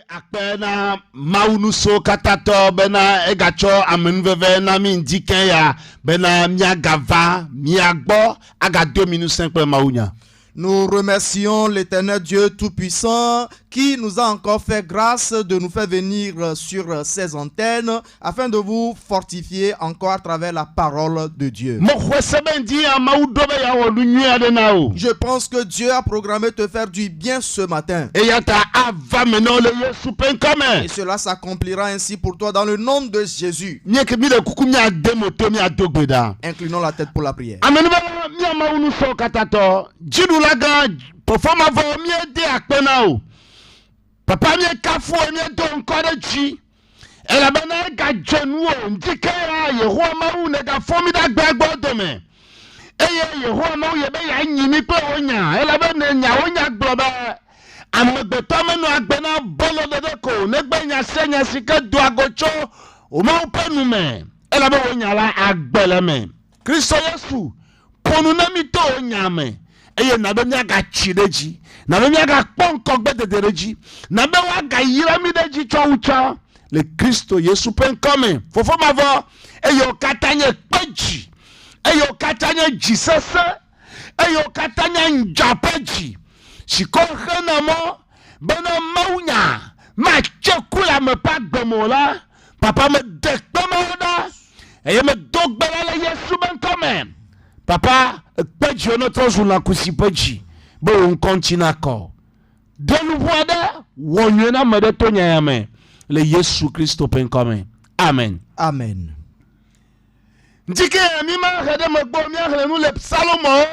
akpena maunuso katato bena egacho amenveve na mindike ya bena miagava miagbo aga 2 minutes 5 pour maunya. Nous remercions l'Éternel Dieu Tout-Puissant qui nous a encore fait grâce de nous faire venir sur ces antennes afin de vous fortifier encore à travers la parole de Dieu. Je pense que Dieu a programmé te faire du bien ce matin. Et cela s'accomplira ainsi pour toi dans le nom de Jésus. Inclinons la tête pour la prière. Papa mi kafo mi do nkore ji ela bana ga jenu o ndike ya Yehowa ma wu ne ga fomi da gbagbo do me eye Yehowa ma wu ye be ya nyimi pe onya ela be ne nya onya gboba amegbeto me no agbena bolo de ko ne gbenya senya sike do agocho o ma upenu me ela be onya la agbele me Kristo Yesu ponu na mi to onya me eye na be nya ga chireji na be nya ga ponko gbededereji na be wa ga yira mi deji choucha le Kristo Yesu pen come fofo mavo eyo katanye peji eyo katanye jisese eyo katanye njapeji siko khana mo bana maunya ma chekula me pa gbemola papa me dekpemoda eye me dogbela le Yesu ben come papa peji notre jour la kusipeji bo on continue encore de nous voir wonyena me de tonyame le Yesu Christo pen comme amen Amen. Ndike mi ma rede me gbo mi akle nous le Salomon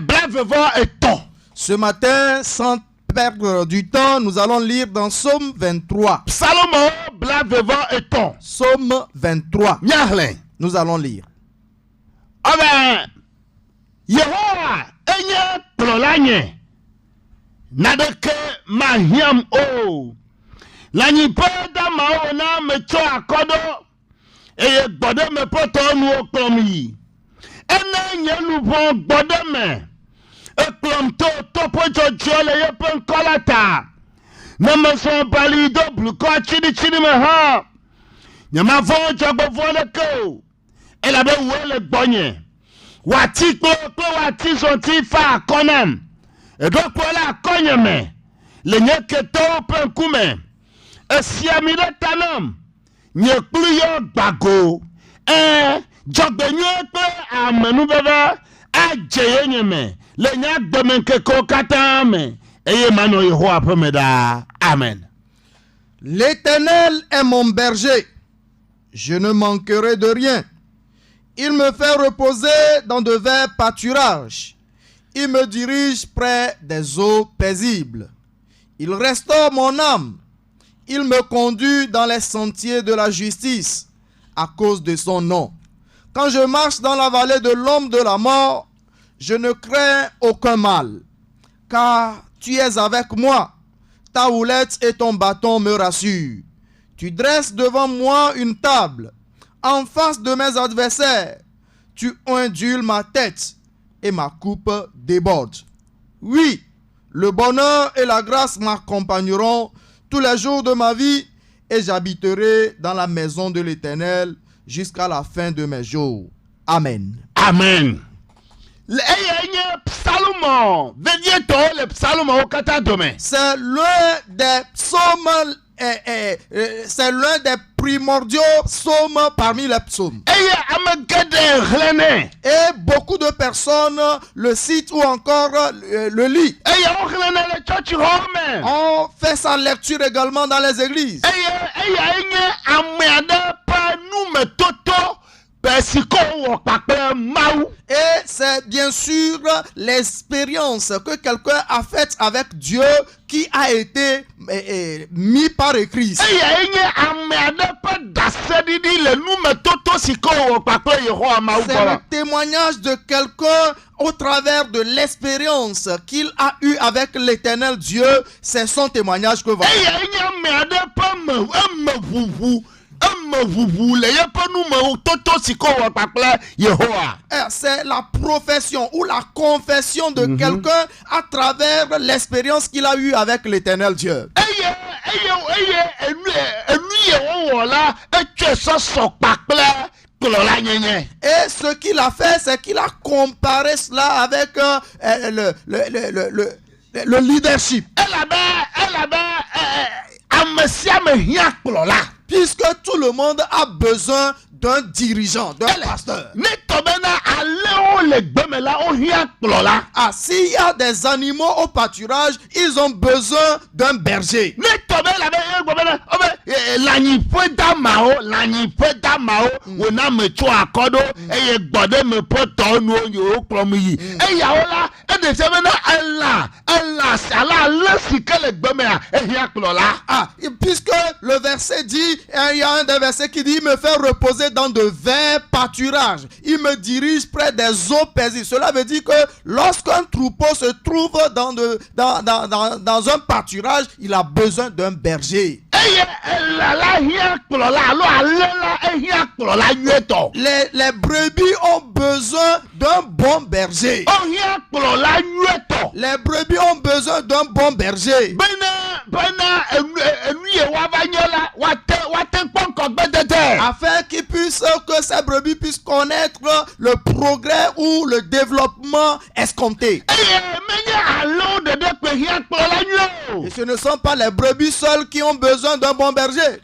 bref voir et ton. Ce matin, sans perdre du temps, nous allons lire dans Psaume 23. Salomon bref voir et ton. Psaume 23. Miahle. Nous allons lire. Amen. Yehowa enye plolanye nadeke mahiam o lanyi poda maona mecho akodo eye gbode me poto nu oklomi ene nyelu bon gbode me eklom to topo jojo le yepen kolata na maso bali do bluko chini me ha nyama vo jogbo vo le ko ela be wele gbonye wati kpo wati zonti fa konem edo pola konyeme le nyeke to penkume esiami de tanam nyeklu yo gbago jogbenyu pe amenu bebe ajeye nyeme le nyagbemenke ko katame eye mano Yehowa pemeda amen. L'Éternel est mon berger, je ne manquerai de rien. Il me fait reposer dans de verts pâturages. Il me dirige près des eaux paisibles. Il restaure mon âme. Il me conduit dans les sentiers de la justice à cause de son nom. Quand je marche dans la vallée de l'ombre de la mort, je ne crains aucun mal, car tu es avec moi. Ta houlette et ton bâton me rassurent. Tu dresses devant moi une table en face de mes adversaires. Tu ondules ma tête et ma coupe déborde. Oui, le bonheur et la grâce m'accompagneront tous les jours de ma vie et j'habiterai dans la maison de l'Éternel jusqu'à la fin de mes jours. Amen. Amen. C'est l'un des psaumes, c'est l'un des primordiaux psaumes parmi les psaumes. Et beaucoup de personnes le citent ou encore le lisent. On fait sa lecture également dans les églises. Et c'est bien sûr l'expérience que quelqu'un a faite avec Dieu qui a été mis par écrit. C'est le témoignage de quelqu'un au travers de l'expérience qu'il a eue avec l'Éternel Dieu. C'est son témoignage que voilà. C'est la profession ou la confession de quelqu'un à travers l'expérience qu'il a eue avec l'Éternel Dieu. Et ce qu'il a fait, c'est qu'il a comparé cela avec le leadership. Puisque tout le monde a besoin d'un dirigeant, d'un pasteur. Ah, s'il y a des animaux au pâturage, ils ont besoin d'un berger. Ah, puisque le verset dit, il y a un des versets qui dit, il me fait reposer dans de verts pâturages. Il me dirige près des eaux paisibles. Cela veut dire que lorsqu'un troupeau se trouve dans un pâturage, il a besoin d'un berger. Les brebis ont besoin d'un bon berger. Les brebis ont besoin d'un bon berger. Afin que ces brebis puissent connaître le progrès ou le développement escompté. Et ce ne sont pas les brebis seules qui ont besoin d'un bon berger.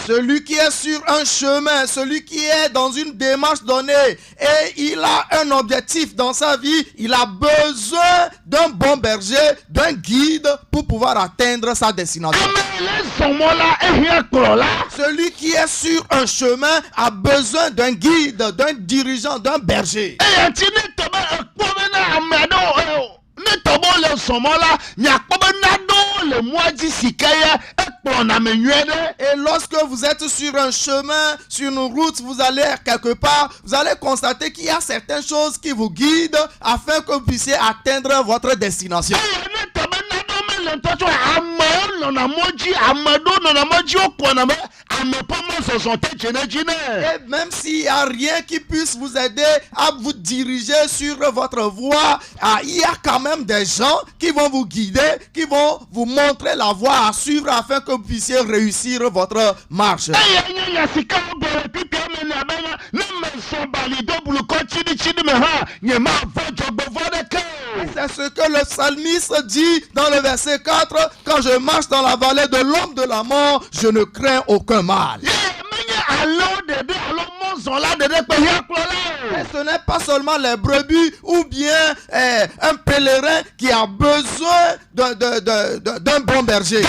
Celui qui est sur un chemin, celui qui est dans une démarche donnée et il a un objectif dans sa vie, il a besoin d'un bon berger, d'un guide pour pouvoir atteindre sa destination. Celui qui est sur un chemin a besoin d'un guide, d'un dirigeant, d'un berger. Et lorsque vous êtes sur un chemin, sur une route, vous allez quelque part, vous allez constater qu'il y a certaines choses qui vous guident afin que vous puissiez atteindre votre destination. Et même s'il n'y a rien qui puisse vous aider à vous diriger sur votre voie, il y a quand même des gens qui vont vous guider, qui vont vous montrer la voie à suivre afin que vous puissiez réussir votre marche. C'est ce que le psalmiste dit dans le verset 4. Quand je marche dans la vallée de l'ombre de la mort, je ne crains aucun mal. Et ce n'est pas seulement les brebis ou bien un pèlerin qui a besoin d'un bon berger.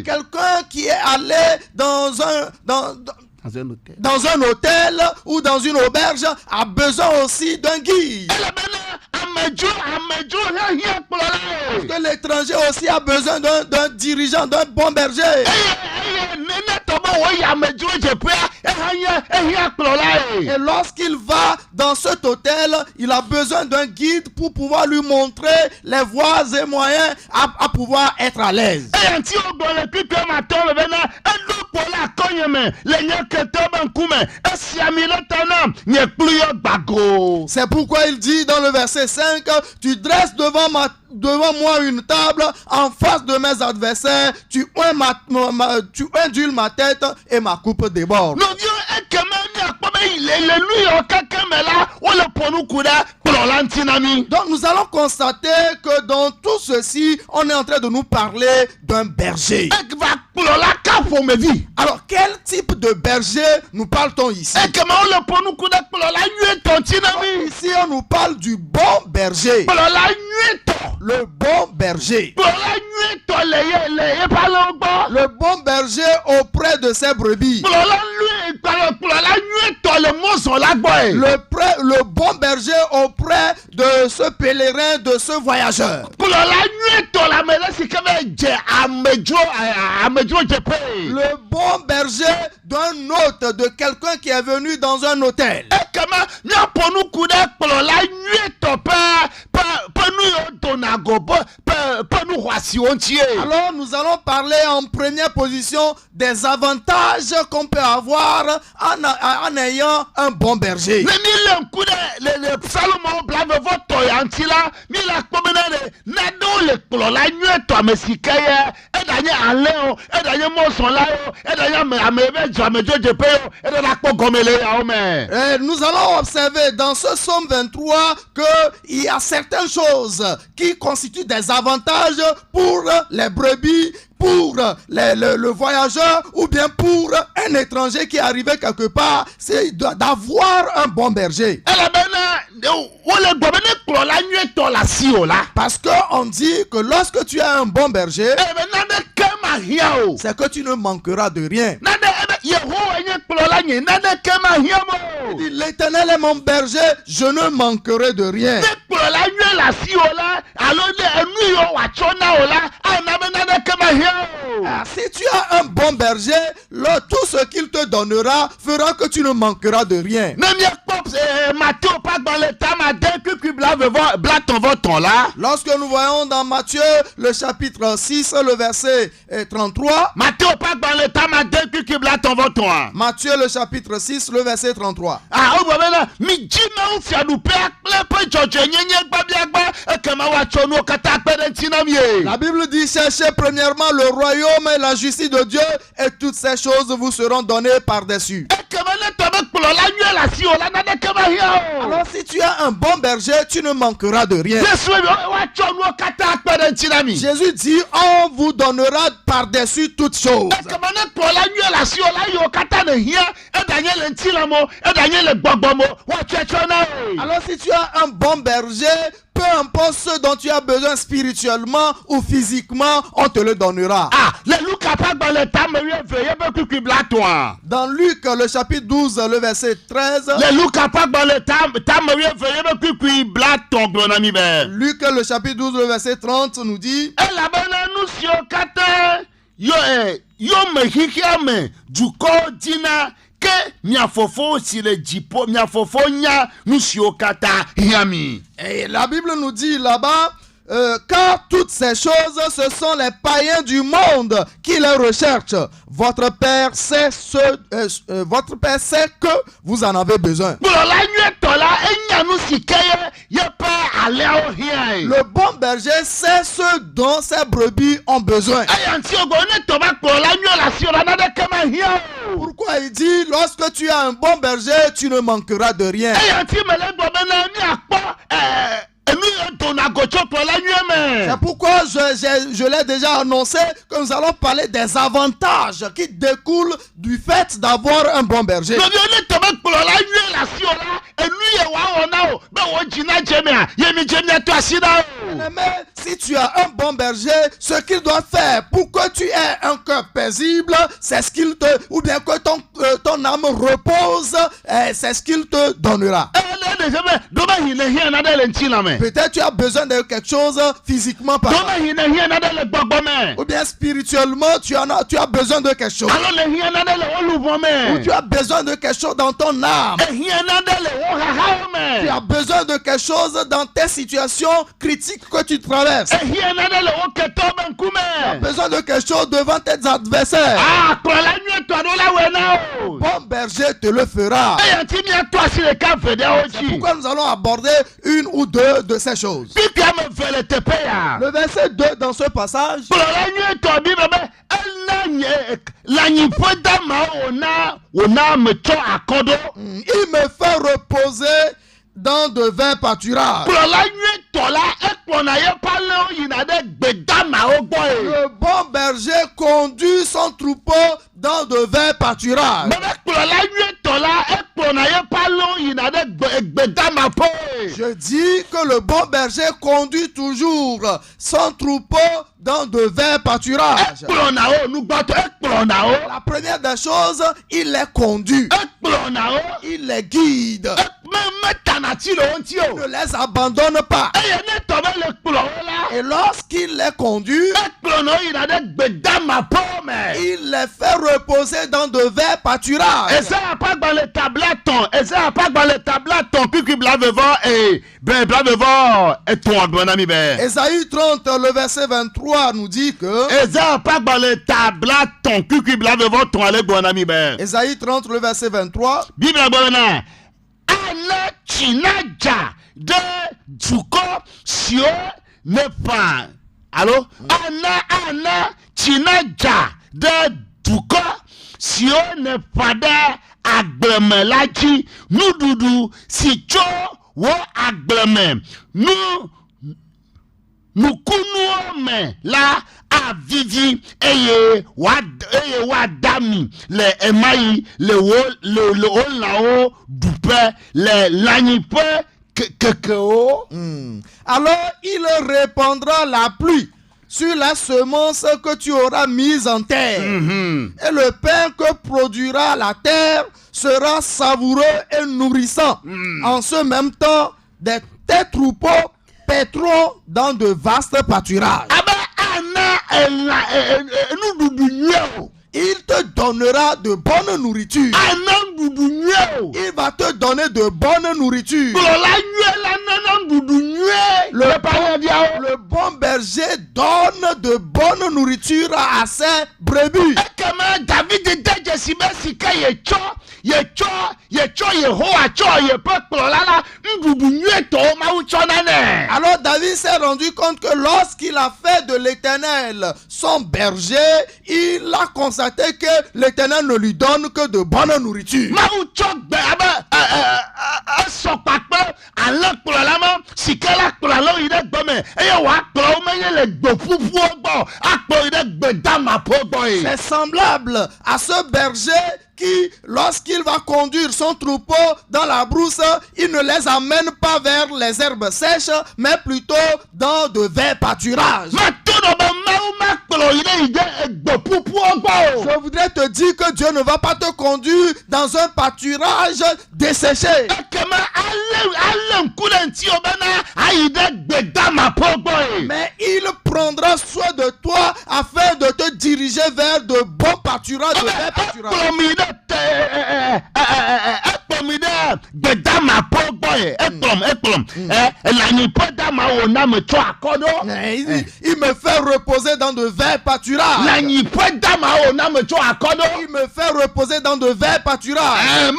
Quelqu'un qui est allé dans un hôtel ou dans une auberge a besoin aussi d'un guide. Parce que l'étranger aussi a besoin d'un dirigeant, d'un bon berger. Et lorsqu'il va dans cet hôtel, il a besoin d'un guide pour pouvoir lui montrer les voies et moyens à pouvoir être à l'aise. C'est pourquoi il dit dans le verset 5, tu dresses devant moi une table en face de mes adversaires, tu ondules ma tête et ma coupe déborde. Donc nous allons constater que dans tout ceci, on est en train de nous parler d'un berger. Alors quel type de berger nous parle-t-on ici? Ici on nous parle du bon berger. Le bon berger. Le bon berger auprès de ses brebis. Le bon berger auprès de ce pèlerin, de ce voyageur. Le bon berger d'un hôte, de quelqu'un qui est venu dans un hôtel. Alors nous allons parler en première position des avantages qu'on peut avoir en ayant un bon berger. Nous allons observer dans ce psaume 23 qu'il y a certaines choses qui constituent des avantages pour les brebis, pour le voyageur ou bien pour un étranger qui est arrivé quelque part, c'est d'avoir un bon berger. Parce qu'on dit que lorsque tu as un bon berger, c'est que tu ne manqueras de rien. L'Éternel est mon berger, je ne manquerai de rien. Si tu as un bon berger, tout ce qu'il te donnera fera que tu ne manqueras de rien. Lorsque nous voyons dans Matthieu le chapitre 6, le verset 33. Matthieu le chapitre 6, le verset 33. La Bible dit: cherchez premièrement le royaume et la justice de Dieu, et toutes ces choses vous seront données par-dessus. Alors si tu as un bon berger, tu ne manqueras de rien. Jésus dit: on vous donnera par-dessus toutes choses. Alors si tu as un bon berger, peu importe ce dont tu as besoin spirituellement ou physiquement, on te le donnera. Dans Luc le chapitre 12, le verset 13. Luc le chapitre 12, le verset 30 nous dit: et la Bible nous dit là-bas, car toutes ces choses, ce sont les païens du monde qui les recherchent. Votre Père sait que vous en avez besoin. Le bon berger sait ce dont ses brebis ont besoin. Pourquoi il dit: lorsque tu as un bon berger, tu ne manqueras de rien. C'est pourquoi je l'ai déjà annoncé que nous allons parler des avantages qui découlent du fait d'avoir un bon berger. Mais si tu as un bon berger, ce qu'il doit faire pour que tu aies un cœur paisible, c'est ce qu'il te, ou bien que ton âme repose, c'est ce qu'il te donnera. Peut-être tu as besoin de quelque chose physiquement parlant. Ou bien spirituellement, tu as besoin de quelque chose. Ou tu as besoin de quelque chose dans ton âme. Tu as besoin de quelque chose dans tes situations critiques que tu traverses. Tu as besoin de quelque chose devant tes adversaires. Bon berger te le fera. C'est pourquoi nous allons aborder une ou deux de ces choses. Le verset 2 dans ce passage. Il me fait reposer dans de verts pâturages. Le bon berger conduit son troupeau dans de verts pâturages. Je dis que le bon berger conduit toujours son troupeau dans de verts pâturages. La première des choses, il les conduit. Il les guide. Ne les abandonne pas. Et lorsqu'il les conduit, il les fait reposer dans de verts pâturages. Ésaïe 30, le verset 23 nous dit que Ésaïe 30, le verset 23. Ana chinaja de duko sio nefa. Allô? Ana chinaja de duko sio nefa de agbemelaji nududu si cho wo agbeme nu nukunu me la avivi eye wa dami le emayi le olao dupe le lanipe kekeo. Alors il répandra la pluie sur la semence que tu auras mise en terre. Et le pain que produira la terre sera savoureux et nourrissant. En ce même temps, tes troupeaux paîtront dans de vastes pâturages. Il te donnera de bonne nourriture. Il va te donner de bonne nourriture. Le bon berger donne de bonne nourriture à ses brebis. Alors David s'est rendu compte que lorsqu'il a fait de l'Éternel son berger, il a constaté que l'Éternel ne lui donne que de bonne nourriture. C'est semblable à ce berger qui, lorsqu'il va conduire son troupeau dans la brousse, il ne les amène pas vers les herbes sèches, mais plutôt dans de verts pâturages. Je voudrais te dire que Dieu ne va pas te conduire dans un pâturage desséché. Mais il prendra soin de toi afin de te diriger vers de bons pâturages, de verts pâturages. Il me fait reposer dans de verts pâturages. Il me fait reposer dans de verts pâturages.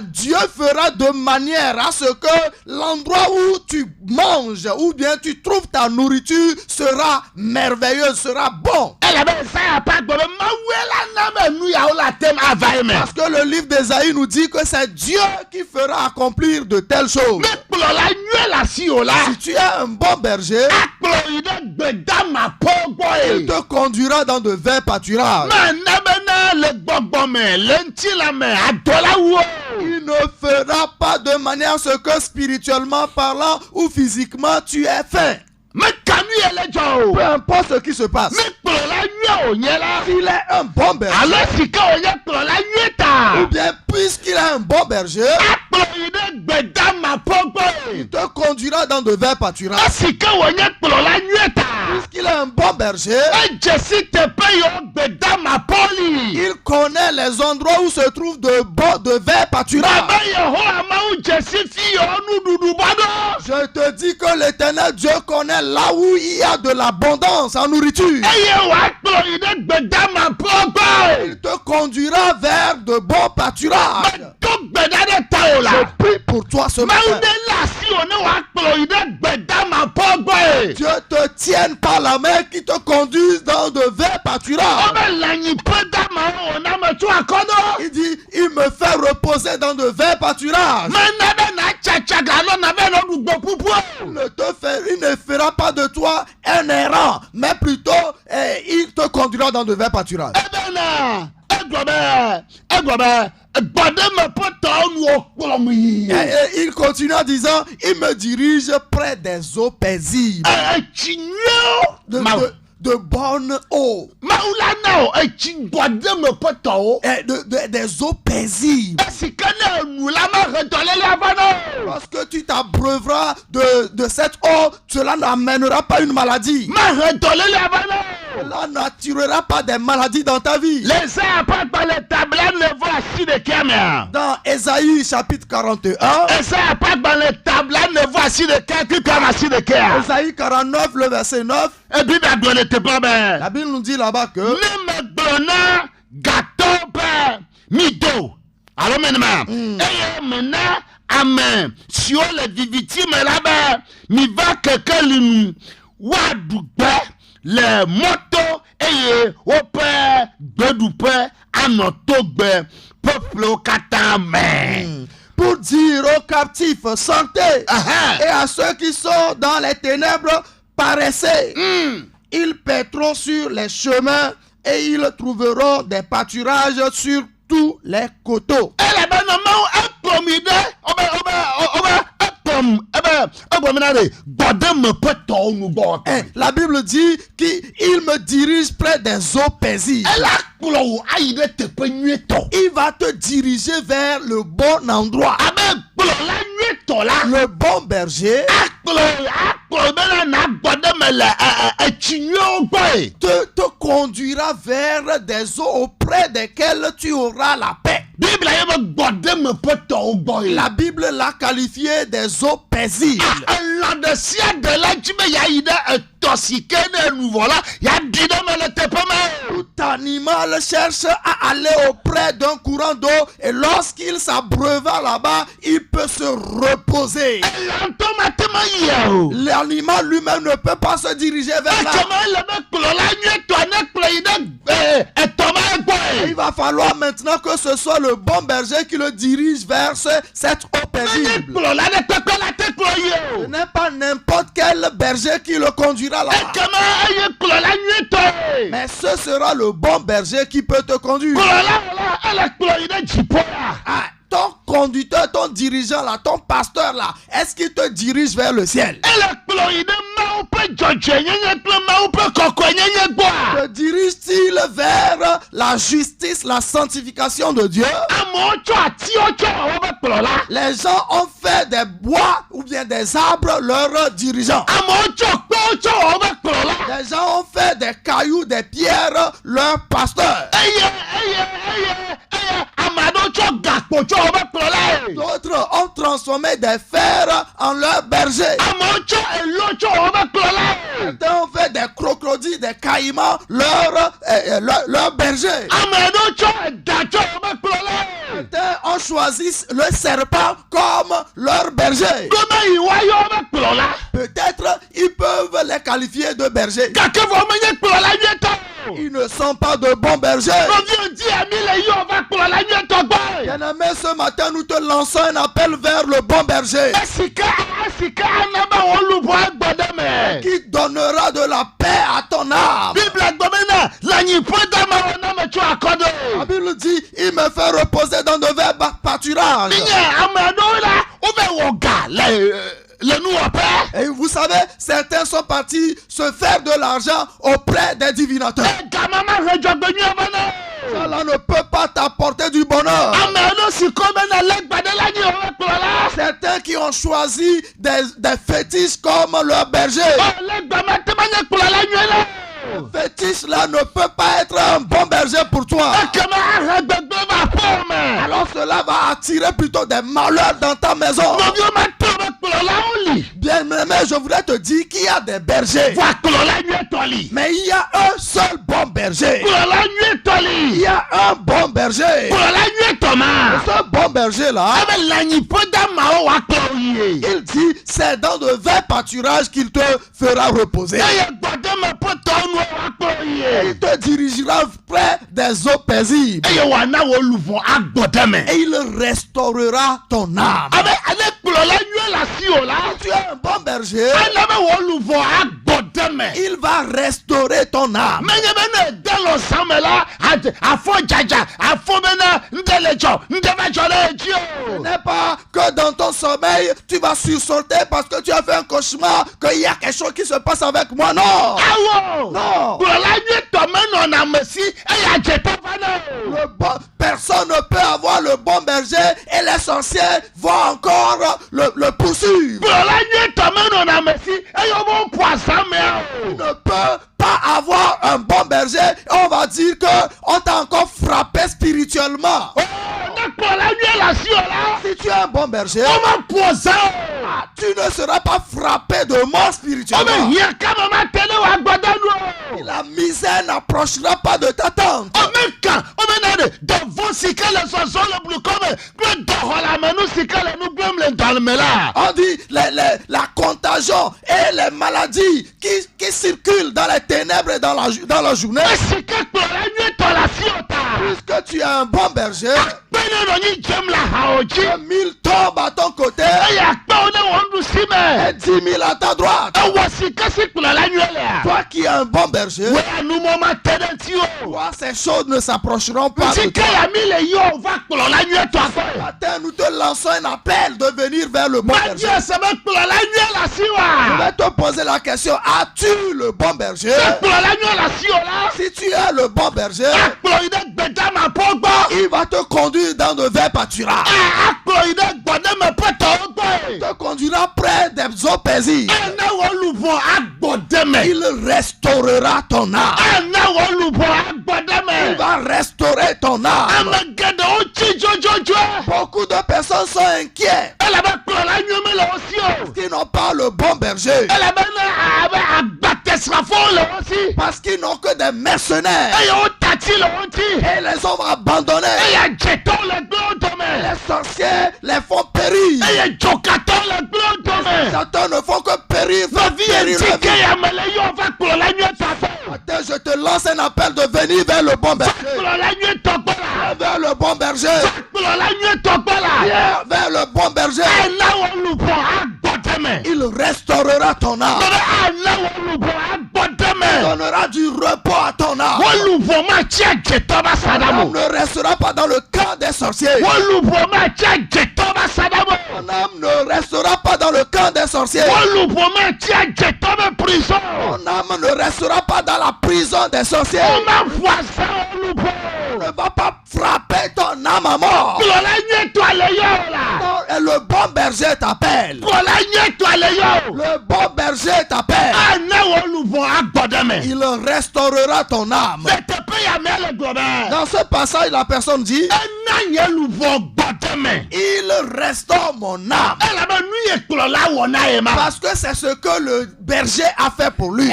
Dieu fera de manière à ce que l'endroit où tu manges ou bien tu trouves ta nourriture sera merveilleux, sera bon. Parce que le livre d'Ésaïe nous dit que c'est Dieu qui fera accomplir de telles choses. Si tu es un bon berger, il te conduira dans de verts pâturages. Il ne fera pas de manière à ce que spirituellement parlant ou physiquement tu es faim. Peu importe ce qui se passe. S'il est un bon berger, ou bien puisqu'il est un bon berger, il te conduira dans de verts pâturages. Puisqu'il est un bon berger, il connaît les endroits où se trouvent de verts pâturages. Je te dis que l'Éternel Dieu connaît là où il y a de l'abondance en nourriture. Il te conduira vers de bons pâturages. Je prie pour toi ce matin. Dieu te tienne par la main qui te conduise dans de verts pâturages. Il dit, il me fait reposer dans de verts pâturages. Il ne fera pas de toi un errant, mais plutôt il te conduira dans de verts pâturages. Et il continue en disant, il me dirige près des eaux paisibles. de bonne eau. Maoula nao etsi gbɔde me ƒe tɔwo. Et des eaux paisibles. Esi ke ne nu la me redɔléle ava na o. Lorsque tu t'abreuveras de cette eau, cela n'amènera pas une maladie. Me redɔléle ava na o. Cela n'attirera pas des maladies dans ta vie. Les appa gbalẽ tabla nevo asi ɖeka mea. Dans Ésaïe chapitre 41, Ese appa gbalẽ tabla nevo asi ɖeka kikam asi ɖekea. Ésaïe 49, le verset 9, Ebi be agblɔ le teƒe be. la Bible nous dit là-bas que Ne megblɔ na gatɔwo be mido alo menema. Eye mena ame siwo le viviti me la be miva kekeli nu woaɖu gbe le mɔto eye woƒe gbeɖuƒe anɔ togbe ƒeƒlewo katã me. pour dire aux captifs, sortez, Aha. et à ceux qui sont dans les ténèbres, paraissez. Mm. Ils paîtront sur les chemins et ils trouveront des pâturages sur tous les coteaux. Ele be ne Mawu ekplɔ mi ɖe wobe ekplɔm egblɔ mi na ɖe gbɔdeme ƒe tɔwo nu gbɔ. Et la Bible dit qu'il me dirige près des eaux paisibles. Ele akplɔ wo ayi ɖe teƒe nyuietɔ. Il va te diriger vers le bon endroit. Abe kplɔla nyuietɔ la. Le bon berger akplɔ bena na gbɔdeme le etsi nyuiewo gbɔe. te conduira vers des eaux auprès desquelles tu auras la paix. Bibla ye be gbɔdeme ƒe tɔwo gbɔe. La Bible l'a qualifié des eaux paisibles. Elã ɖe sia ɖe la dzi be yayi ɖe etɔ si ke ne nuvɔ la yaɖi ɖe me le teƒe me. Tout animal cherche à aller auprès d'un courant d'eau et lorsqu'il s'abreuvera là-bas, il peut se reposer. Elã ŋutɔ mate me yia o. L'animal lui-même ne peut pas se diriger vers là. Ekema ele be kplɔla nyuietɔa ne kplɔ yi ɖe etɔ ma Il gbɔe. va falloir maintenant que ce soit le bon berger qui le dirige vers cette eau Menye paisible. kplɔla ɖe kpekpe la te kplɔ yi Ce o. n'est pas n'importe quel berger qui le conduira là-bas. Ekema eye kplɔla nyuietɔe. Mais ce sera le bon berger qui peut te conduire. Kplɔla la ele kplɔ yi ɖe dziƒo ya. Ah, ton conducteur, ton dirigeant là, ton pasteur là, est-ce qu'il te dirige vers le ciel? Ele kplɔ yi ɖe Mawu ƒe dzɔdzɔenyenye kple Mawu ƒe kɔkɔenyenye gbɔa. Te dirige-t-il vers la justice, la sanctification de Dieu? Amewo tsɔ atiwo tsɔ wobe kplɔla. Les gens ont fait des bois ou bien des arbres leurs dirigeants. Amewo tsɔ kpewo tsɔ wobe kplɔla. Les gens ont fait des cailloux, des pierres leur pasteur. Eye ame aɖewo tsɔ gakpo tsɔ wobe kplɔla. D'autres ont transformé des fers en leur berger. Amewo tsɔ elo tsɔ wobe kplɔla. Certains ont fait des crocodiles, des caïmans leur berger. Ame aɖewo tsɔ eda tsɔ wobe kplɔla. Certains ont choisi le serpent comme leur berger. Gome yi woayɔ wobe kplɔla. Peut-être ils peuvent les qualifier de bergers. Gake vɔ menye kplɔla nyuietɔ o. Ils ne sont pas de bons bergers. Nɔviwo di ami le yi wobe kplɔla nyuietɔ gbɔe. Bien-aimé, ce matin, nous te lançons un appel vers le bon berger Esika ana be wo luʋɔ egbɔ ɖe me. qui donnera de la paix à ton âme. Bibla gbe bena le nyiƒe dama wɔ na me tso akɔ La ɖe. Bible dit, il me fait reposer dans de verts pâturages. Minye ame aɖewo la wove wɔ ga le nuwɔƒe. Et vous savez, certains sont partis se faire de l'argent auprès des divinateurs. Gama ma he dzɔgbenyui be ne. Cela ne peut pas t'apporter du bonheur. Ame aɖewo si ko bena le gba ɖe la nyi wobe kplɔla. Certains qui ont choisi des fétiches comme leur berger. Le gba ma te ma nye kplɔla nyui la. Fétiche là ne peut pas être un bon berger pour toi. Ekema ahe gbegbe va ƒo me. Alors cela va attirer plutôt des malheurs dans ta maison. Nɔviwo ma to be kplɔlawo li. Bien aimé, je voudrais te dire qu'il y a des bergers. Va kplɔla nyuietɔ li. Mais il y a un seul bon berger. Kplɔla nyuietɔ Il li. y a un bon berger. Kplɔla nyuietɔ ma. Ce bon berger là, Ebe le nyiƒe damawo woakplɔ wo yie. il dit, c'est dans de verts pâturages qu'il te fera reposer. Eye gbɔdeme ƒe tɔwo nuwo woakplɔ wo yie. Il te dirigera près des eaux paisibles. Eye wòana wo luʋɔ agbɔ ɖe me. Et il restaurera ton âme. Abe ale kplɔla nyui le asi o la. Tu es un bon berger. Ele be wo luʋɔ agbɔ ɖe me. Il va restaurer ton âme. Menye be ne de lɔ zã me la afɔ dzadza afɔ bena ŋdɛ le Ce n'est pas que dans ton sommeil, tu vas sursauter parce que tu as fait un cauchemar, qu'il y a quelque chose qui se passe avec moi. Non. Non. Personne ne peut avoir le bon berger et les sorciers vont encore le poursuivre. Tu ne peux pas avoir un bon berger et on va dire qu'on t'a encore frappé spirituellement. Si tu es un bon berger, tu ne seras pas frappé de mort spirituellement. La misère n'approchera pas de ta tente. On dit la contagion et les maladies qui circulent dans les ténèbres et dans la journée. Puisque tu es un bon berger, 1000 tombent à ton côté et 10 000 à ta droite. Toi qui es un bon berger, toi, ces choses ne s'approcheront pas de toi. Ce matin, nous te lançons un appel de venir vers le bon berger. Je vais te poser la question, as-tu le bon berger? Si tu es le bon berger, il va te conduire dans de verts pâturages. Il te conduira près des eaux paisibles. Il restaurera ton âme. Il va restaurer ton âme. Beaucoup de personnes sont inquiets parce qu'ils n'ont pas le bon berger, parce qu'ils n'ont que des mercenaires et les ont abandonnés. Les sorciers les font périr. Certains ne font que périr. Je te lance un appel de venir vers le bon berger. Vers le bon berger. Vers le bon berger. Il restaurera ton âme. Il donnera du repos à ton âme. Ton âme ne restera pas dans le camp des sorciers. Ton âme ne restera pas dans le camp des sorciers. Ton âme ne restera pas dans la prison des sorciers. On ne va pas frapper ton âme à mort. Et le bon berger t'appelle. Le bon berger t'appelle. Il restaurera ton âme. Dans ce passage, la personne dit: il restaure mon âme. Parce que c'est ce que le berger a fait pour lui.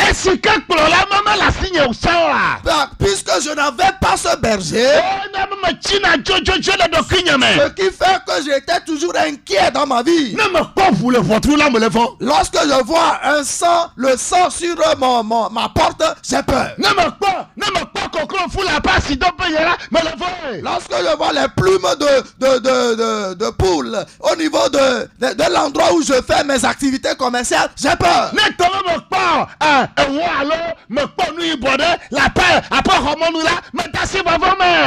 Puisque je n'avais pas ce berger, ce qui fait que j'étais toujours inquiet dans ma vie. Lorsque je vois le sang sur ma porte, j'ai peur. Lorsque je vois les plumes de poule au niveau de l'endroit où je fais mes activités commerciales, j'ai peur.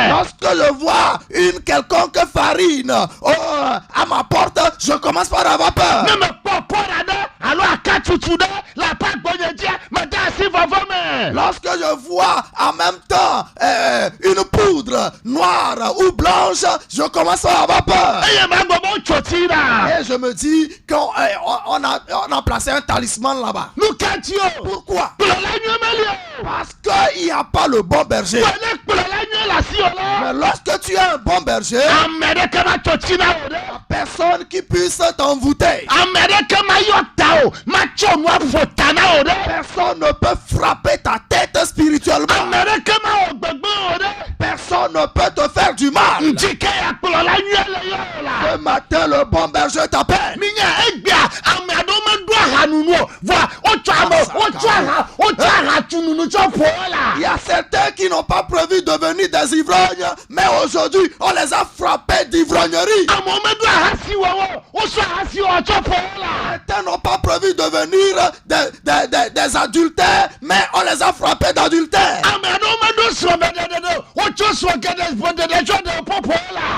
Lorsque je vois une quelconque farine à ma porte, je commence par avoir peur. Lorsque je vois en même temps une poudre noire ou blanche, je commence à avoir peur. Et je me dis qu'on a placé un talisman là-bas. Pourquoi? Parce qu'il n'y a pas le bon berger. Mais lorsque tu es un bon berger, personne qui puisse t'envoûter. Personne ne peut frapper ta tête spirituellement. Personne ne peut te faire du mal. Ce matin, le bon berger t'appelle. Il y a certains qui n'ont pas prévu de devenir des ivrognes, mais aujourd'hui, on les a frappés d'ivrognerie. Certains n'ont pas prévu de devenir des adultères, mais on les a frappés d'adultère.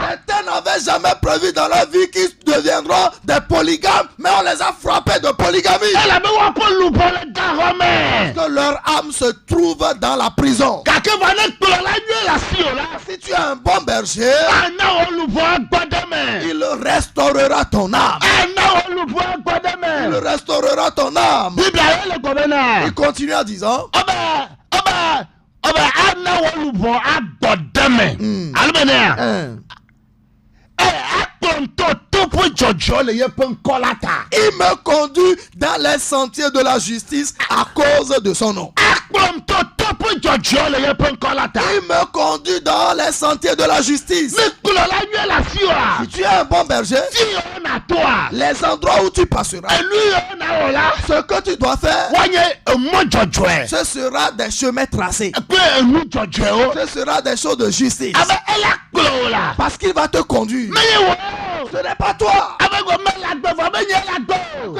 Certains n'avaient jamais prévu dans leur vie qu'ils deviendront des polygames, mais on les a frappés de polygamie. Parce que leur âme se trouve dans la prison. Si tu es un bon berger, il restaurera ton âme. Il restaurera ton âme. Il continue en disant, il me conduit dans les sentiers de la justice à cause de son nom. Il me conduit dans les sentiers de la justice. Si tu es un bon berger, les endroits où tu passeras, ce que tu dois faire, ce sera des chemins tracés. Ce sera des choses de justice. Parce qu'il va te conduire. Ce n'est pas toi. Tu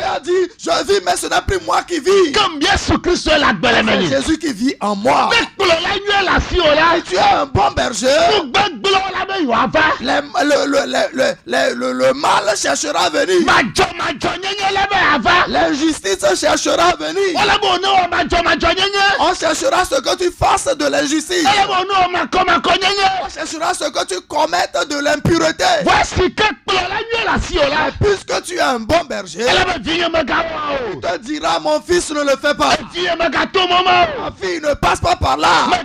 as dit, je vis, mais ce n'est plus moi qui vis. C'est Jésus qui vit en moi. Si tu es un bon berger, le mal cherchera à venir. L'injustice cherchera à venir. On cherchera ce que tu fasses de l'injustice. On cherchera ce que tu commettes de l'impureté. Puisque tu es un bon berger, il te dira, mon fils, ne le fais pas. Ma fille, ne passe pas par là. Ne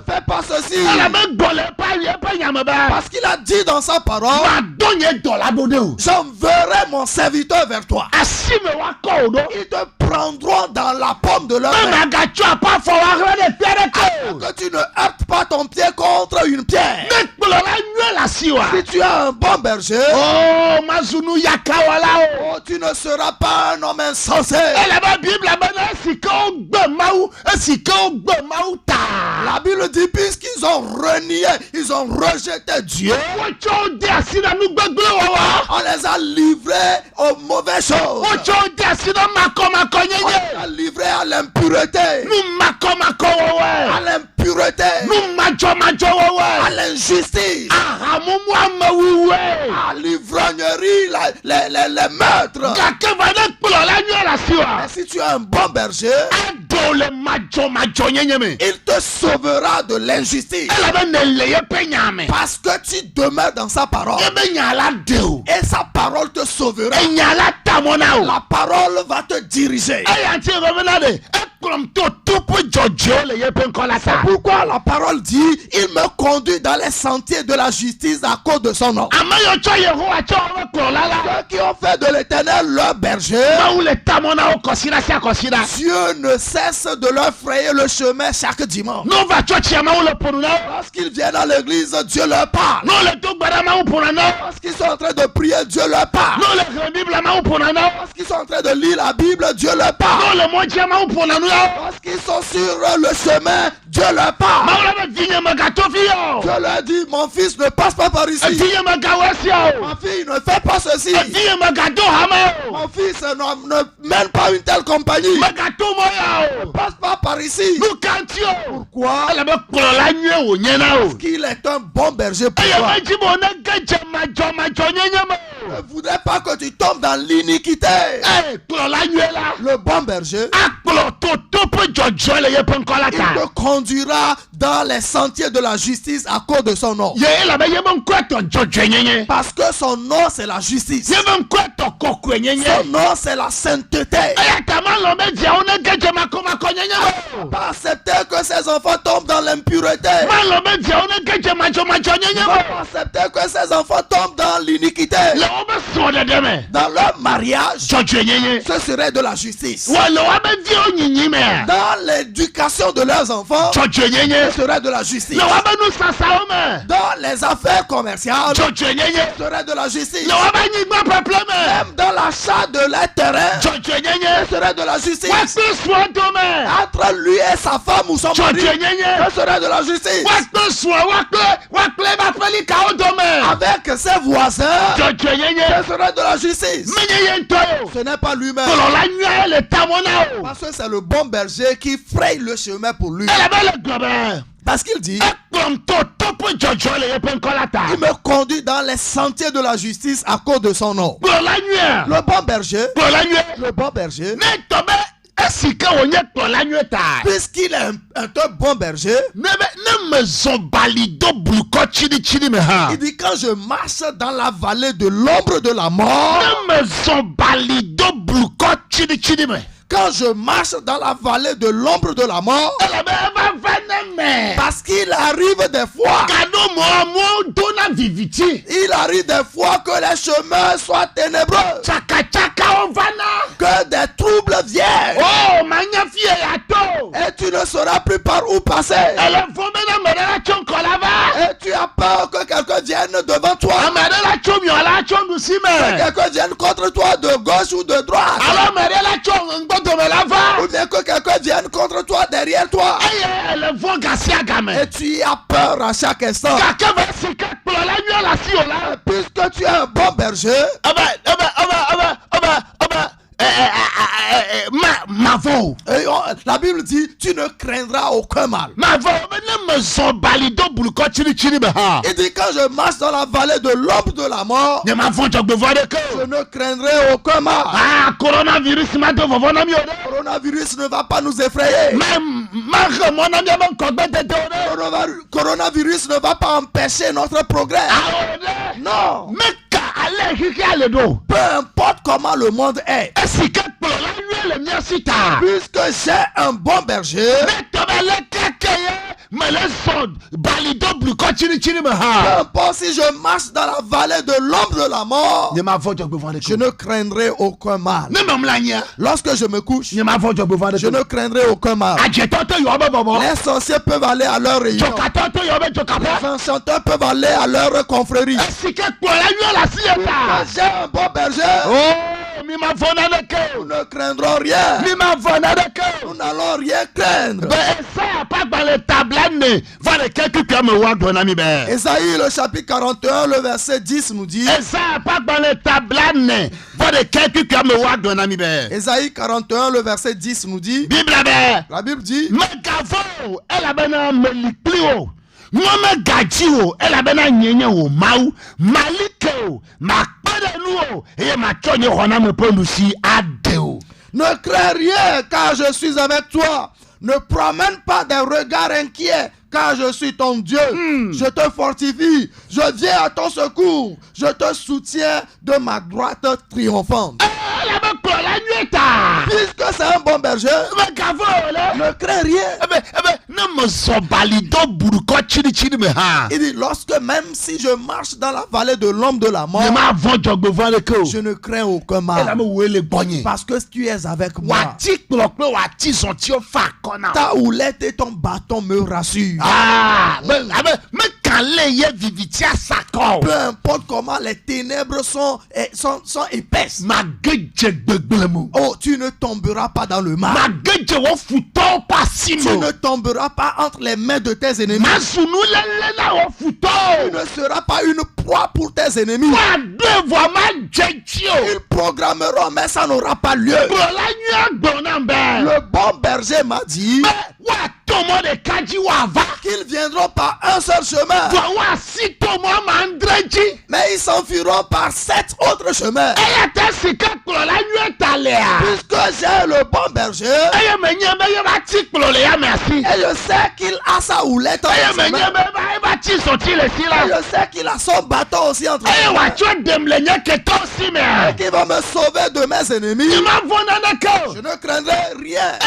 fais pas ceci. Parce qu'il a dit dans sa parole, j'enverrai mon serviteur vers toi. Ils te prendront dans la paume de leur main. Que tu ne heurtes pas ton pied contre une pierre. Si tu es un bon berger, tu ne seras pas un homme insensé. La Bible dit, puisqu'ils ont renié, ils ont rejeté Dieu, on les a livrés aux mauvaises choses. On les a livrés à l'impureté. À l'impureté. À l'injustice. À l'ivrognerie, les meurtres. Mais si tu es un bon berger, il te sauvera de l'injustice. Parce que tu demeures dans sa parole. Et sa parole te sauvera. La parole va te diriger. C'est pourquoi la parole dit, il me conduit dans les sentiers de la justice à cause de son nom. Ceux qui ont fait de l'Éternel leur berger, Dieu ne cesse de leur frayer le chemin chaque dimanche. Lorsqu'ils viennent à l'église, Dieu leur parle. Lorsqu'ils sont en train de prier, Dieu leur parle. Lorsqu'ils sont en train de lire la Bible, Dieu leur parle. Lorsqu'ils sont sur le chemin, Dieu leur parle. Dieu leur dit, mon fils, ne passe pas par ici. Ma fille, ne fais pas ceci. Mon fils, ne mène pas une telle compagnie. Ne passe pas par ici. Pourquoi? Parce qu'il est un bon berger pour toi. Ne voudrais pas que tu tombes dans l'iniquité. Le bon berger, il te conduira dans les sentiers de la justice à cause de son nom. Parce que son nom c'est la justice. Son nom c'est la sainteté. Pas accepter que ses enfants tombent dans l'impureté. Pas accepter que ses enfants tombent dans l'iniquité. Dans leur mariage, ce serait de la justice. Dans l'éducation de leurs enfants, ce serait de la justice. Dans les affaires commerciales, ce serait de la justice. Même dans l'achat de leur terrain, ce serait de la justice. Entre lui et sa femme ou son mari, ce serait de la justice. Avec ses voisins, ce serait de la justice. Ce n'est pas lui-même. Parce que c'est le bon berger qui fraye le chemin pour lui. Parce qu'il dit, Il me conduit dans les sentiers de la justice à cause de son nom. Le bon berger, le bon berger, puisqu'il est un bon berger, il dit quand je marche dans la vallée de l'ombre de la mort, quand je marche dans la vallée de l'ombre de la mort, parce qu'il arrive des fois, que les chemins soient ténébreux, que des troubles viennent, et tu ne sauras plus par où passer, et tu as peur que quelqu'un vienne devant toi, que quelqu'un vienne contre toi de gauche ou de droite, ou bien que quelqu'un vienne contre toi derrière toi, et tu as peur à chaque instant. Puisque tu es un bon berger, la Bible dit tu ne craindras aucun mal. Il dit quand je marche dans la vallée de l'ombre de la mort, je ne craindrai aucun mal. Coronavirus ne va pas nous effrayer. Coronavirus ne va pas empêcher notre progrès. Non. Peu importe comment le monde est, puisque j'ai un bon berger, peu importe si je marche dans la vallée de l'ombre de la mort, je ne craindrai aucun mal. Lorsque je me couche, je ne craindrai aucun mal. Les sorciers peuvent aller à leur réunion, les enchanteurs peuvent aller à leur confrérie. J'ai un bon berger, nous ne craindrons rien. Nous n'allons rien craindre. Ésaïe le chapitre 41 le verset 10 nous dit, Ésaïe 41 le verset 10 nous dit, la Bible dit, ne crains rien car je suis avec toi. Ne promène pas des regards inquiets car je suis ton Dieu. Je te fortifie, je viens à ton secours, je te soutiens de ma droite triomphante. Puisque c'est un bon berger, ne crains rien. Il dit, lorsque même si je marche dans la vallée de l'ombre de la mort, je ne crains aucun mal. Parce que tu es avec moi. Ta houlette et ton bâton me rassurent. Peu importe comment les ténèbres sont épaisses. Oh, tu ne tomberas pas dans le mal. Tu ne tomberas pas entre les mains de tes ennemis. Tu ne seras pas une proie pour tes ennemis. Ils programmeront, mais ça n'aura pas lieu. Le bon berger m'a dit qu'ils viendront par un seul chemin, mais ils s'enfuiront par 7 autres chemins. Puisque j'ai le bon berger, et je sais qu'il a sa houlette entre ses mains, et je sais qu'il a son bâton aussi entre ses mains, et qu'il va me sauver de mes ennemis. Je ne craindrai rien.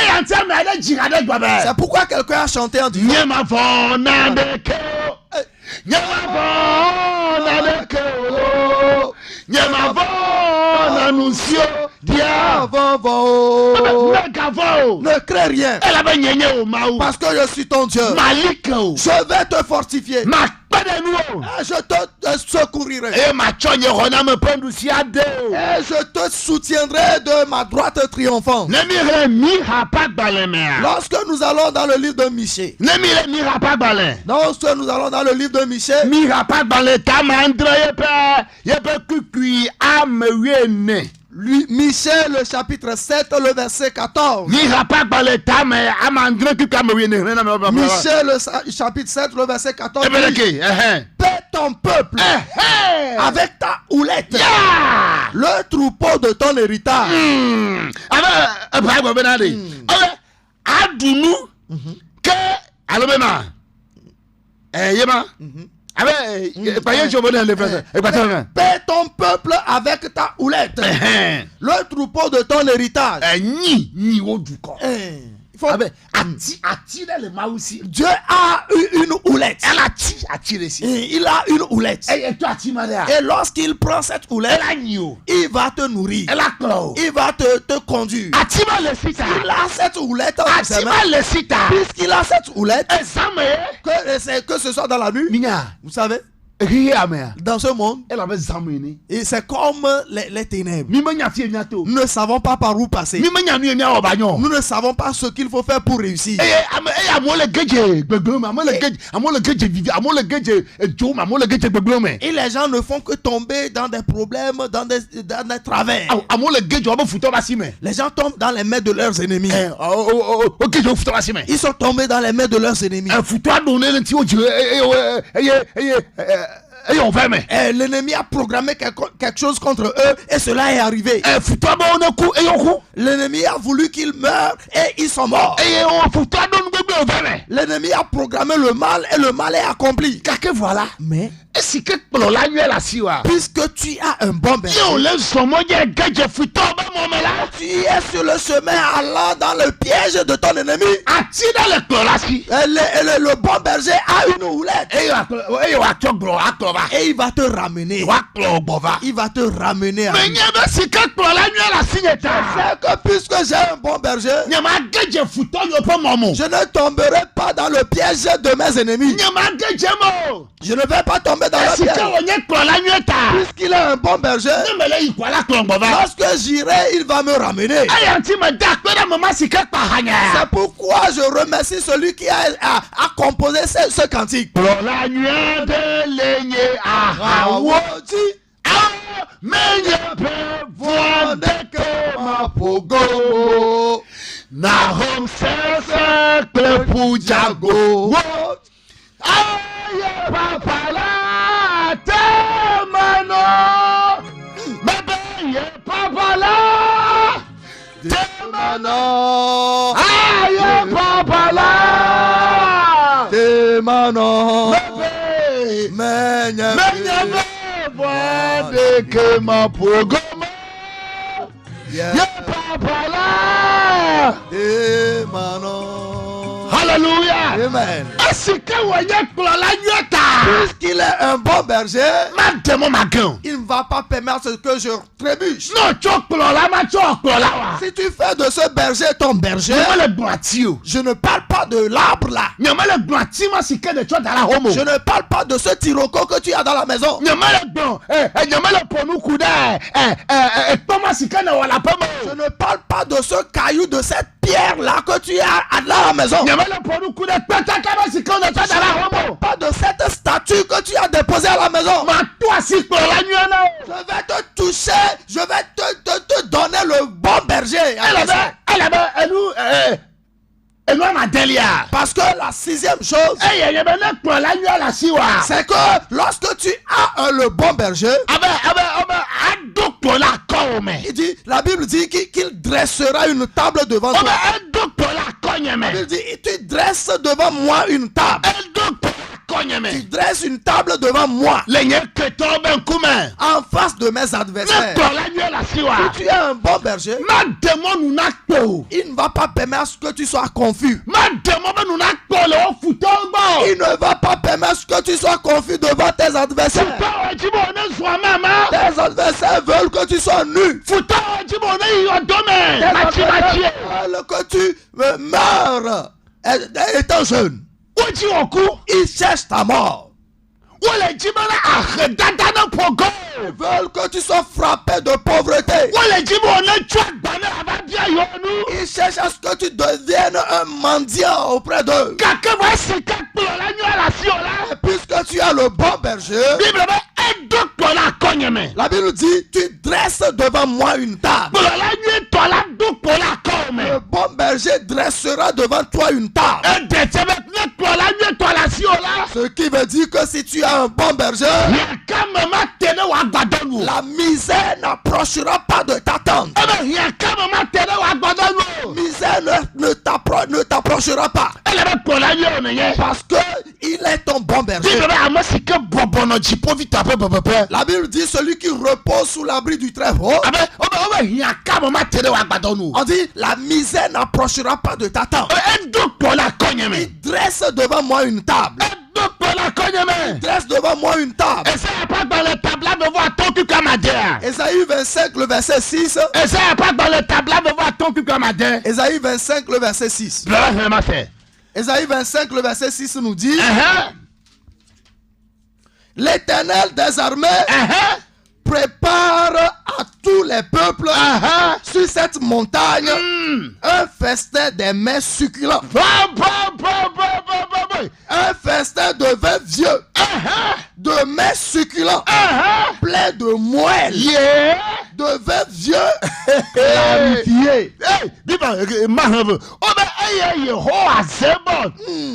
C'est pourquoi quelqu'un a chanté en disant ne crains rien, parce que je suis ton Dieu. Je vais te fortifier, je te secourirai, et je te soutiendrai de ma droite triomphante. Lorsque nous allons dans le livre de Michée, Michée le chapitre 7, le verset 14. Ni rapa baleta me amandre ki kamwene. Michée le chapitre 7, le verset 14. Ebeleke, Paie ton peuple avec ta houlette, yeah! le troupeau de ton héritage. Aba benade. Adunu ke alobema. Yema. Paye jobone le frère. Paie ton peuple avec ta houlette, le troupeau de ton héritage. Ni oduko. Il faut... Dieu a eu une houlette. Il a une houlette. Et lorsqu'il prend cette houlette, il va te nourrir. Il va te conduire. Il a cette houlette. Puisqu'il a cette houlette, que ce soit dans la nuit, vous savez, dans ce monde, et c'est comme les ténèbres. Nous ne savons pas par où passer. Nous ne savons pas ce qu'il faut faire pour réussir. Et les gens ne font que tomber dans des problèmes, dans des travers. Les gens tombent dans les mains de leurs ennemis. Ils sont tombés dans les mains de leurs ennemis. L'ennemi a programmé quelque chose contre eux et cela est arrivé. L'ennemi a voulu qu'ils meurent et ils sont morts. L'ennemi a programmé le mal et le mal est accompli. Mais puisque tu as un bon berger, tu es sur le chemin allant dans le piège de ton ennemi. Le bon berger a une houlette. Et il va te ramener. Il va te ramener à lui. C'est que puisque j'ai un bon berger, je ne tomberai pas dans le piège de mes ennemis. Je ne vais pas tomber dans le piège. Puisqu'il est un bon berger, lorsque j'irai, il va me ramener. C'est pourquoi je remercie celui qui a composé ce cantique. Nahom sese klepu jago. Aye papala temano. Bebe ye papala temano. Aye papala temano. Bebe menye bwade kema pogoma. Ye papala temano. Hallelujah. Amen. Puisqu'il est un bon berger, il ne va pas permettre que je trébuche. Si tu fais de ce berger ton berger, je ne parle pas de l'arbre là. Je ne parle pas de ce tiroko que tu as dans la maison. Je ne parle pas de ce caillou, de cette pierre là que tu as dans la maison. Je ne parle pas de cette statue que tu as déposée à la maison. Je vais te toucher, je vais te donner le bon berger. Parce que la sixième chose, c'est que lorsque tu as le bon berger, il dit, la Bible dit qu'il dressera une table devant toi. La Bible dit, tu dresses devant moi une table. Tu dresses une table devant moi en face de mes adversaires. Si tu es un bon berger, il ne va pas permettre que tu sois confus. Il ne va pas permettre que tu sois confus devant tes adversaires. Tes adversaires veulent que tu sois nu. Tes adversaires veulent que tu meurs étant jeune. Ils cherchent ta mort. Ils veulent que tu sois frappé de pauvreté. Ils cherchent à ce que tu deviennes un mendiant auprès d'eux. Et puisque tu as le bon berger, konyeme. La Bible dit, tu dresses devant moi une table. Kpolola nyuie tɔ la do kpɔla kɔme. Le bon berger dressera devant toi une table. Edetsebe ne kpɔla nyuie tɔ la si o la. Ce qui veut dire que si tu as un bon berger, Hiãkame ma te ɖe wò agbadɔ nu o. la misère n'approchera pas de ta tente. Ebe hiãkame ma te ɖe wò agbadɔ nu o. Misère ne t'approchera pas. Ele be kpɔla nyuie o nenye. Parce que il est ton bon berger. Bible be ame si ke bɔbɔnɔ dziƒovi teƒe pɛpɛpɛ. La Bible dit celui qui repose sous l'abri du Très-Haut. Abe wobe hiãkame ma te ɖe wò agbadɔ nu o. On dit la misère n'approchera pas de ta tente. Edo kpɔla kɔnyeme. Il dresse devant moi une table. Edo kpɔla kɔnyeme. Dresse devant moi une table. Esaya pa gbalẽ tabla be vɔ atɔ kuku amadea. Ésaïe 25, le verset 6. Esaya pa gbalẽ tabla be vɔ atɔ kuku amadea. Ésaïe 25, le verset 6. Bla hɛn ma fɛ. Ésaïe 25, le verset 6 nous dit Ɛhɛn. l'Éternel des armées Ɛhɛn. prépare à tous les peuples Ɛhɛn. sur cette montagne un festin des mets succulents, un festin de vin vieux, de mets succulents, plein de moelle, Yeah. de vin vieux clarifié. Hey, biba mahave. Obe eye Yehowa zebo.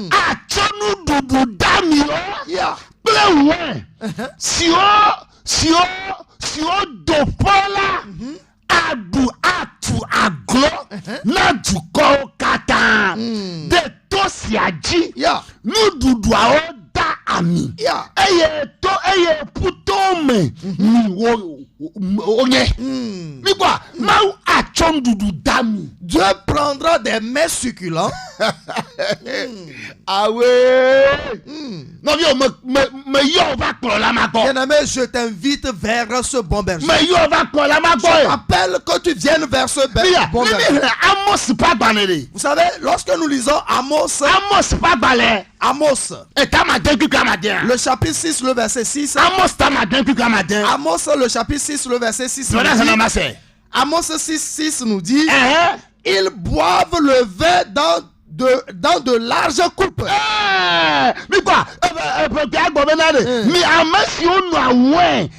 Atsɔ nuɖuɖu dami o. Yeah. Kple wɛ. Siwo do ƒe la. Aɖu atu aglo na dukɔwo katã. De to sia dzi. Yeah. Nuɖuɖuawo da ami. Yeah. Eye puto me mi wonye. Mi quoi? Mawu atsɔ nuɖuɖu dami. Dieu prendra des mets succulents. Ah ouais. Non viens me yo va kpɔla ma gbɔ. Bien-aimé, je t'invite vers ce bon berger. Me yo va kpɔla ma Je gbɔ. t'appelle que tu viennes vers ce bon berger. Amos pa gbalẽ de. Vous savez, lorsque nous lisons Amos, Amos pa gbalẽ. Amos, Eta maden kuku amaden. le chapitre 6, le verset 6. Amos ta maden kuku amaden. Amos, le chapitre 6, le verset 6. nous Lona dit- sana ma se. Amos 6, 6 nous dit Eh. ils boivent le vin dans de larges coupes. Mi quoi? Pe agbo be na de. Mi ame si o nu awon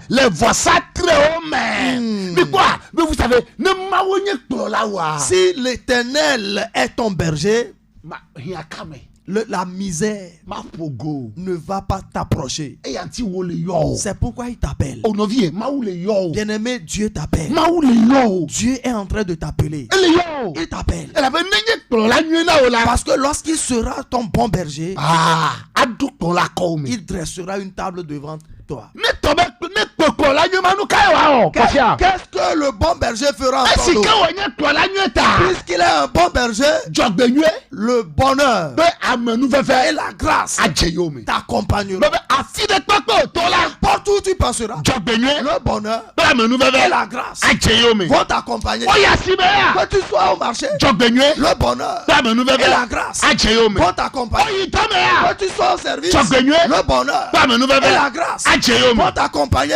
les voix sacrées au mais. Mi quoi? Mais vous savez, ne mawo nye kpɔla wa. Si l'Éternel est ton berger, Ma hiãkame. la misère Ma pogo. ne va pas t'approcher. E yanti wo le yo. C'est pourquoi il t'appelle. Onovie, ma ou le yo. Bien-aimé, Dieu t'appelle. Ma ou le yo. Dieu est en train de t'appeler. E le yo. Il t'appelle. Elle avait nenye kpɔla nyuie na o la. Parce que lorsqu'il sera ton bon berger, Ah, adu kpɔla kɔ mi. il dressera une table devant toi. Ne tɔbɛ ne kpɔ kpɔla nyuie ma nu ka ye wa o. Kɔfia. Qu'est-ce que le bon berger fera en Esi ton ke dos? wo nye kpɔla nyuie ta. Puisqu'il est un bon berger, Dzɔgbe nyuie. le bonheur Be ame nu et fɛfɛ. la grâce Adze yo mi. t'accompagneront. Bɛ afi de kpɔkpɔ o tɔ la. Partout où tu passeras, Dzɔgbe nyuie. le bonheur Be ame nu et fɛfɛ. la grâce Adze yo mi. vont t'accompagner. O ya si bɛ ya. Que tu sois au marché, Dzɔgbe nyuie. le bonheur Be ame nu et la fɛfɛ. grâce Adze yo mi. vont O t'accompagner. yi tɔ mɛ ya. Que tu sois au service, Dzɔgbe nyuie. le bonheur Be ame nu et la fɛfɛ. grâce Adze yo mi. vont t'accompagner.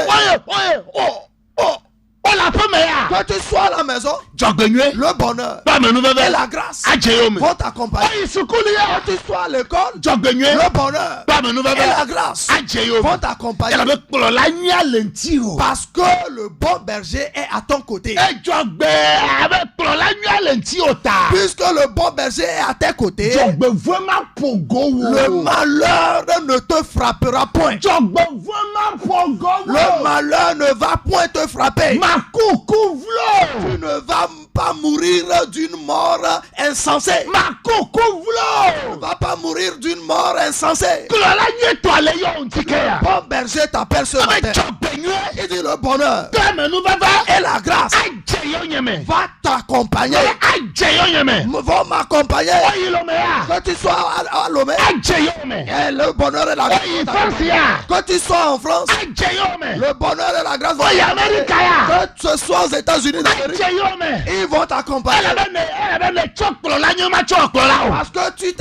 O la fɔ mɛ ya. Que tu sois à la maison, Dzɔgbe nyuie. le bonheur Be ame nu et fɛfɛ. la grâce Adze yo mi. vont t'accompagner. O yi sukulu ya. Que tu sois à l'école, Dzɔgbe nyuie. le bonheur Be ame nu et la fɛfɛ. grâce Adze yo mi. vont t'accompagner. Yàrá bɛ kpɔla nyuie le ŋti o. Parce que le bon berger est à ton côté. Dzɔgbe abe kplɔla nyuie le ŋti o ta. Puisque le bon berger est à tes côtés, Dzɔgbevue ma pogo wo. le malheur ne te frappera point. Dzɔgbevue ma pogo wo. Le malheur ne va point te frapper. Ma kuku vlo. Tu ne vas pas mourir d'une mort insensée. Ma kuku Tu ne vlo. vas pas mourir d'une mort insensée. Kplɔla nyuie tɔ le yɔ ŋti ke ya. Bon berger t'appelle ce Abe matin. dzɔgbe nyuie. Il dit le bonheur Tɛmɛ nu fɛfɛ. et la grâce Adze yɔ nyɛmɛ. va t'accompagner. Adze yɔ nyɛmɛ. Vont m'accompagner. Oyi lɔ mɛ ya. Que tu sois à Lomé, Adze yɔ mɛ. et le bonheur et la grâce. Oyi vont France ya. t'accompagner. Que tu sois en France, Adze yɔ mɛ. le bonheur et la grâce vont Oyi t'accompagner. Amɛrika ya. Que ce soit aux États-Unis d'Amérique, Adze yɔ mɛ. ils vont t'accompagner. Elle avait le tsɔ kplɔla nyuie ma tsɔ kplɔla o. Parce que tu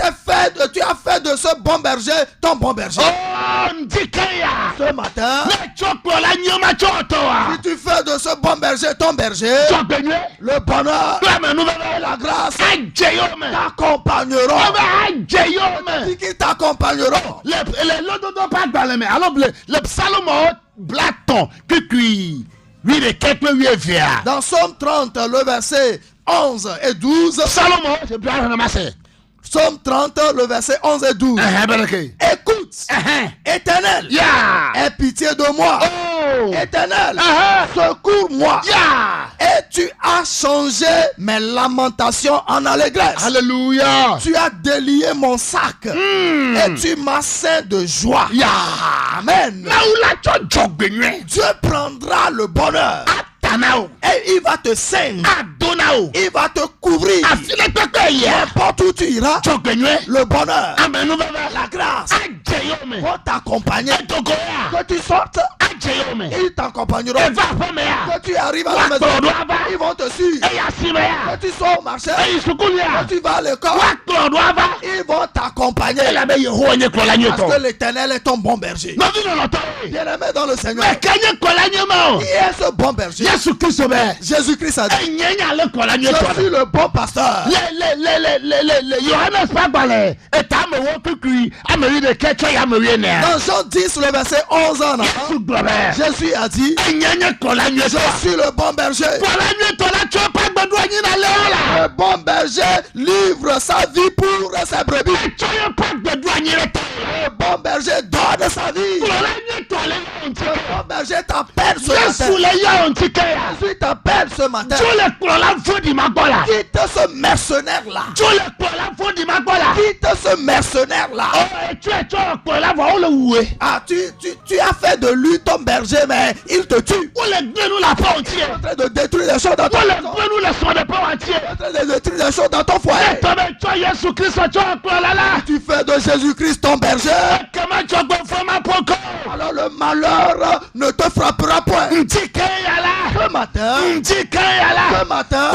as fait de ce bon berger ton bon berger. Oh, ŋti ke ya. Ce matin, Ne tsɔ kplɔla nyuie ma tsɔ tɔ wa. si tu fais de ce bon berger ton berger, Dzɔgbe nyuie. le bonheur Kple ame nu et fɛfɛ. la grâce Adze yɔ mɛ. t'accompagneront. Ebe adze yɔ mɛ. Qui t'accompagneront. Le lododo pa gbalẽ me alo le psalmo blaton kikui oui de quelque oui via Dans Psaume 30, le verset 11 et 12. Salomon c'est bien ramassé Psaume 30, le verset 11 et 12. Écoute, Éternel, aie pitié de moi. Éternel, secours-moi. Et tu as changé mes lamentations en allégresse. Alléluia. Tu as délié mon sac et tu m'as ceint de joie. Amen. Dieu prendra le bonheur et il va te ceindre. Il va te couvrir. N'importe où tu iras, le bonheur, la grâce vont t'accompagner. Que tu sortes, ils t'accompagneront. Que tu arrives à la maison, ils vont te suivre. Que tu sois au marché, que tu vas à l'école, ils vont t'accompagner. Parce que l'Éternel est ton bon berger. Bien-aimé dans le Seigneur, qui est ce bon berger? Jésus-Christ a dit, je suis le bon pasteur. Dans Jean 10, le verset 11 en avant, Jésus a dit, je suis le bon berger. Le bon berger livre sa vie pour ses brebis. Le bon berger donne sa vie. Le bon berger t'appelle ce matin. Jésus t'appelle ce matin. Quitte ce mercenaire-là. Quitte ce mercenaire-là. Ah, tu as fait de lui ton berger, mais il te tue. Il est en train de détruire les choses dans ton maison. Il est en train de détruire les choses dans ton foyer. Tu fais de Jésus-Christ ton berger. Alors le malheur ne te frappera point. Ce matin,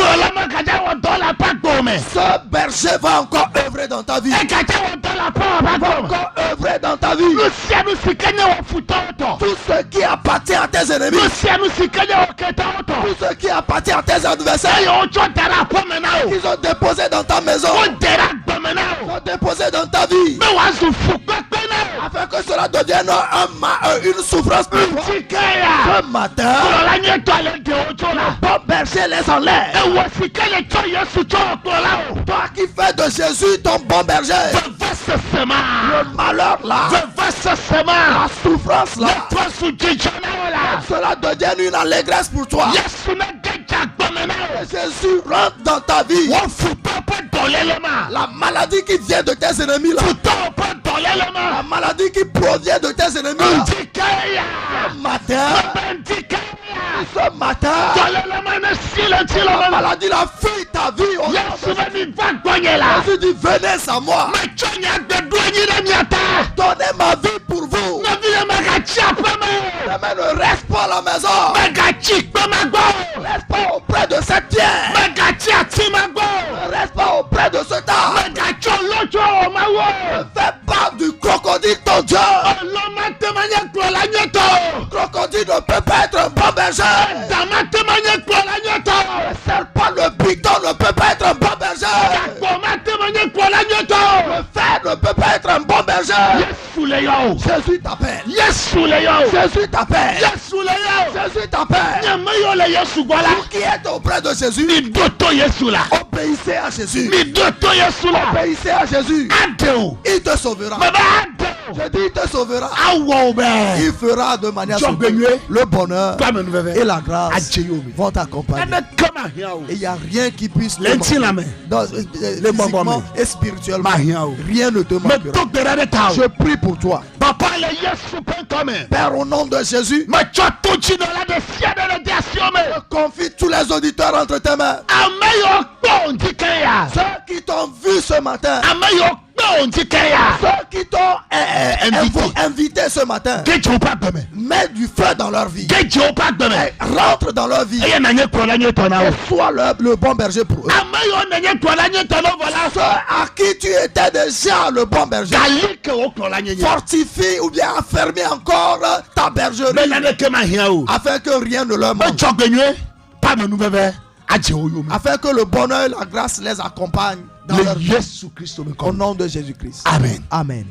ce berger va encore œuvrer dans ta vie. Va encore œuvrer dans ta vie. Tout ce qui appartient à tes ennemis, tout ce qui appartient à tes adversaires, ils ont déposé dans ta maison, ils ont déposé dans ta vie, afin que cela devienne une souffrance pour toi. Ce matin, le bon berger les enlève. Toi qui fais de Jésus ton bon berger, le malheur là, la souffrance là, cela devient une allégresse pour toi. Jésus rentre dans ta vie. La maladie qui vient de tes ennemis là, la maladie qui provient de tes ennemis là, ce matin, la maladie la fuit ta vie. Jésus dit, venez à moi. Donnez ma vie pour vous. Ne reste pas à la maison. Ne reste pas auprès de cette pierre. Ne reste pas auprès de ce tas. Ne fais pas du crocodile ton Dieu. Crocodile ne peut pas être un bon berger. Le serpent, le python ne peut pas être un bon berger. Le fer ne peut pas être un bon berger. Jésus t'appelle. Jésus t'appelle. Jésus t'appelle. Vous qui êtes auprès de Jésus, obéissez à Jésus. Obéissez à Jésus. Il te sauvera. Je dis, il te sauvera. Il fera de manière soutenue. Le bonheur et la grâce vont t'accompagner. Et il n'y a rien qui puisse te manquer. Physiquement et spirituellement, rien ne te manquera. Je prie pour toi. Père, au nom de Jésus, je confie tous les auditeurs entre tes mains. Ceux qui t'ont vu ce matin, ceux qui t'ont invité ce matin, mets du feu dans leur vie. Rentre dans leur vie. Et sois le bon berger pour eux. Ceux à qui tu étais déjà le bon berger, fortifie ou bien affermis encore ta bergerie, afin que rien ne leur manque. Afin que le bonheur et la grâce les accompagnent dans leur vie. Au nom de Jésus-Christ. Amen. Amen.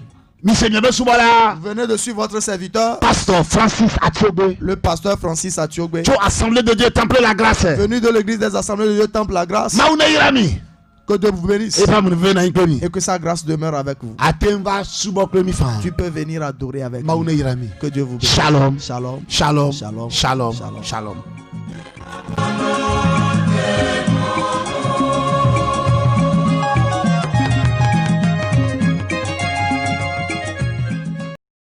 Miseigneur Vous venez de suivre votre serviteur, Pasteur Francis Atiogbe. le pasteur Francis Atiogbe, Tu Assemblée de Dieu Temple la grâce. venu de l'église des Assemblées de Dieu Temple la grâce. Mauna Irami. Que Dieu vous bénisse Et pas mon vena inkomi. et que sa grâce demeure avec vous. Atemba subok le mifa. Tu peux venir adorer avec nous. Mauna Irami. Que Dieu vous bénisse. Shalom. Shalom. Shalom. Shalom. Shalom. Shalom. Shalom.